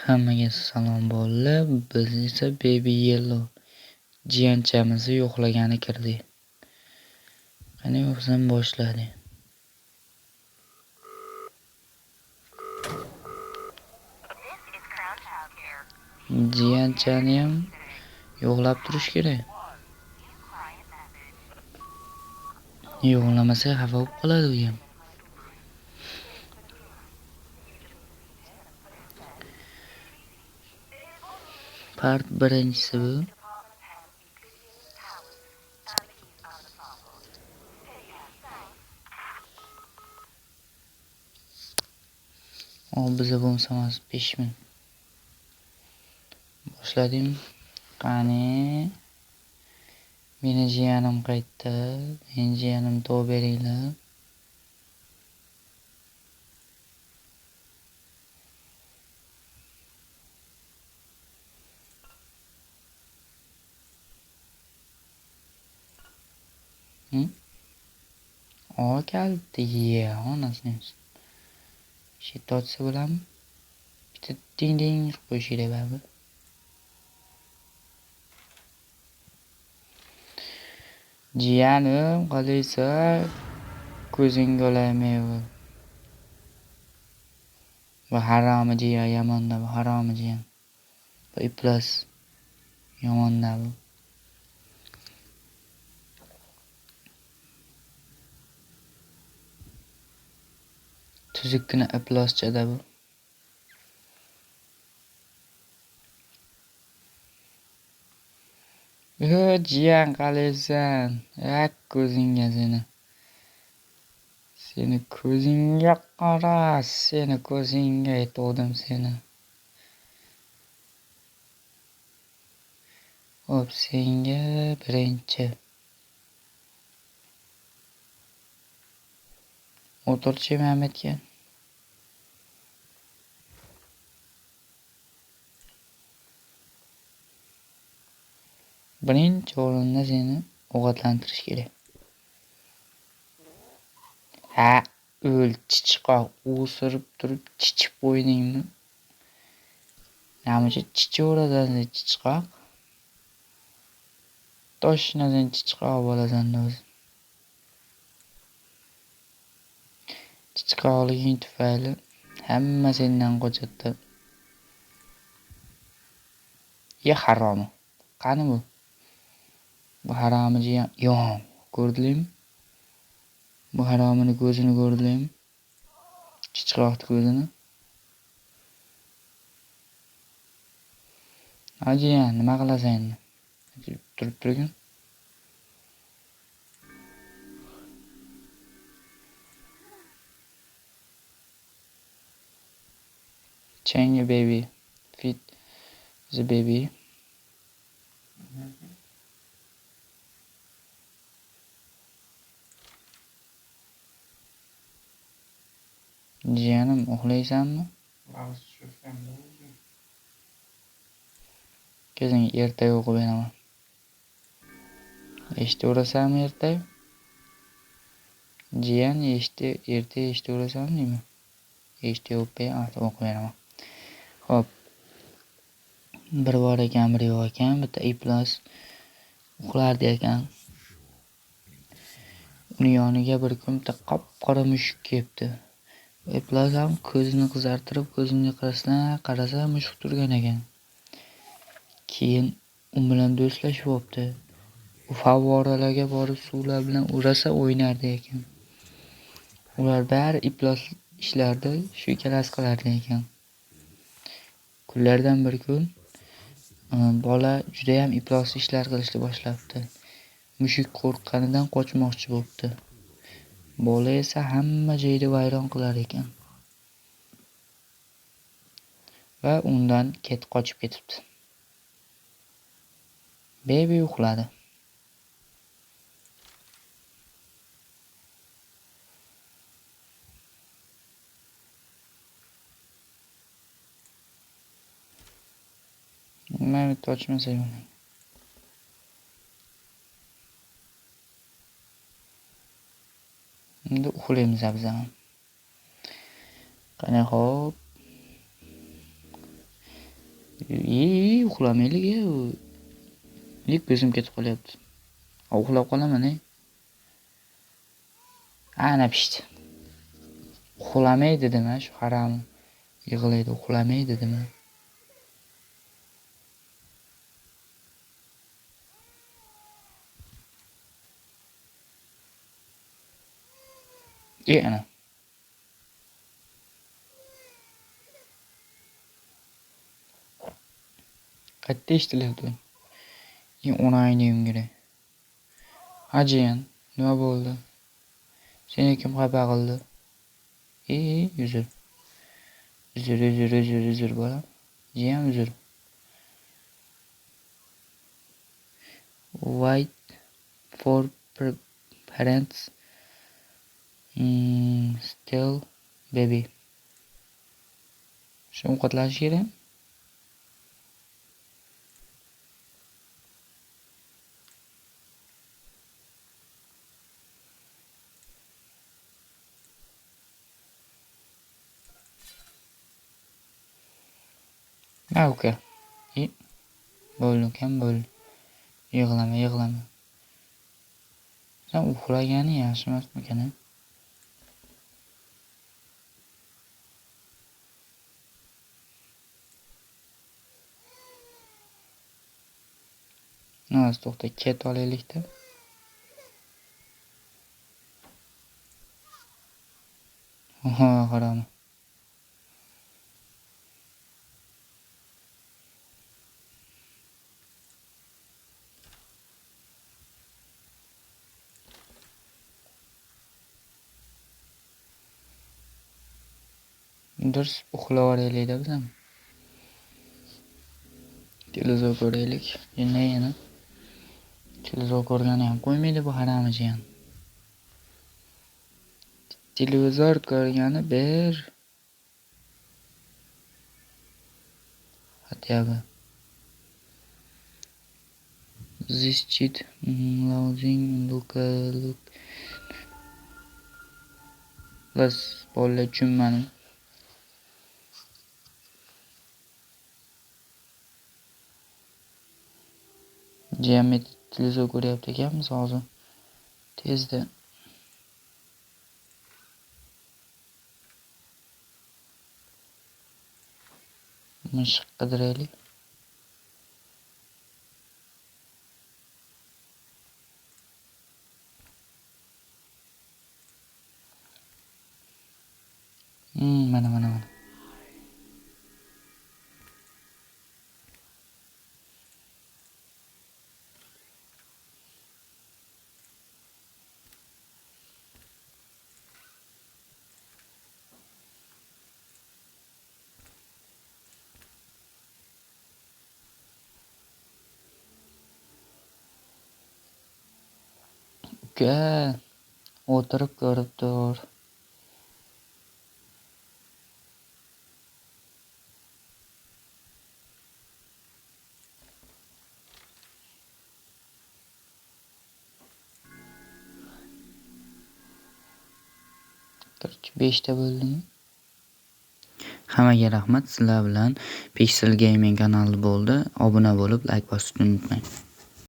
Hammaga salom bolalar. Biz esa Baby Yellow jiyanchamizni yo'qlagani kirdik. Qani o'zim boshladi. Jiyanchani ham yo'qlab turish kerak. Yo'qlamasa xafa bo'lib qoladi u ham. Part birinchisi bu. Biza bo'lmasa 5 minut. Boshladim. Qani meni jiyanim qaytdi. Men jiyanim tov beringlar. Keldi onasini. Shitotsa bo'ladimi? Bitta ding ding qilib qo'yish kerak baribir. Jiyanim qalaysan? Ko'zingga olaymi? Bu haromi jiyan yomonda bu haromi jiyan. Bu iplas yomonda bu. Tuzukkina iploschada bu. Jiyan qalaysan? Ko'zingga seni. Seni ko'zingga qara, seni ko'zingga aytdim seni. Hop, senga birinchi. O'tirchi Mehmetga. Birinchi o'rinda seni ovqatlantirish kerak. O'l chichiqoq o'sirib turib chichib qo'ydingmi? Namicha chichaveradi chichiqoq. Toshnadan chichiqoq bo'lasan o'zi. Chichiqoqliging tufayli hamma sendan qochadi. Haromi. Qani bu? Bu haromi jiyan. Yo'q, ko'rdingmi? Bu haromini ko'zini ko'rdingmi? Chichiqoqni ko'zini. Jiyan, nima qilasan endi? Turib turgin. Change your baby. Feed the baby. Jiyanim, uxlaysanmi? Ko'zing ertaga o'qib beraman. Eshitaverasanmi ertaga? Jiyan, ertaga eshitaverasanmi deyman? Eshitib o'qib beraman. Xo'p. Bir bor ekan, bitta iplas uxlardi ekan. Uni yoniga bir kun qop-qora mushuk kelibdi. Iplas ham ko'zini qizartirib, ko'zimga qarasa mushuk turgan ekan. Keyin u bilan do'stlashib olibdi. U favvoralarga borib suvlar bilan urasa o'ynardi ekan. Ular bari iplos ishlardi, shu ikkalasi qilardi ekan. Kunlardan bir kun bola juda ham iplos ishlar qilishni boshlabdi. Mushuk qo'rqqanidan qochmoqchi bo'libdi. Bola esa hamma joyda vayron qilar ekan. Va undan qochib ketibdi. Baby uxladi. Mehmet ochmasa yo'q. Endi uxlaymiz biz ham. Qani xo'p. Uxlamaylik ko'zim ketib qolyapti. Uxlab qolaman. Ana pishdi. Uxlamaydi dedimi shu haram. Yig'laydi, uxlamaydi dedimi. Ana. Qayerda eshitilyapti? Onangni uyingda. Hajiyan, nima bo'ldi? Seni kim xafa qildi? Uzr. Uzr bolam. Jiyam uzr. Wait for parents. Still baby. Shu ovqatlash kerak. Uka. Bo'ldi. Yig'lama. Sen uxlagani yaxshi emasmikan? Naz to'xta, ket olaylik-da. Harom. Durs uxlab olaylik-da biz ham. Televizor ko'raylik. Yana. Televizor ko'rgani ham qo'ymaydi bu haramijiyan. Televizor ko'rgani bir. Hatyaga. This cheat lousing look. Bas bolla tushunmadim. Jami televizor ko'ryapti ekanmiz hozir. Tezda. Mishiq qidiraylik. Mana. Uka, o'tirib ko'rib tur. Qirq 5 ta bo'ldimi? Hammaga rahmat. Sizlar bilan Pixel Gaming kanali bo'ldi. Obuna bo'lib, like bosishni unutmang.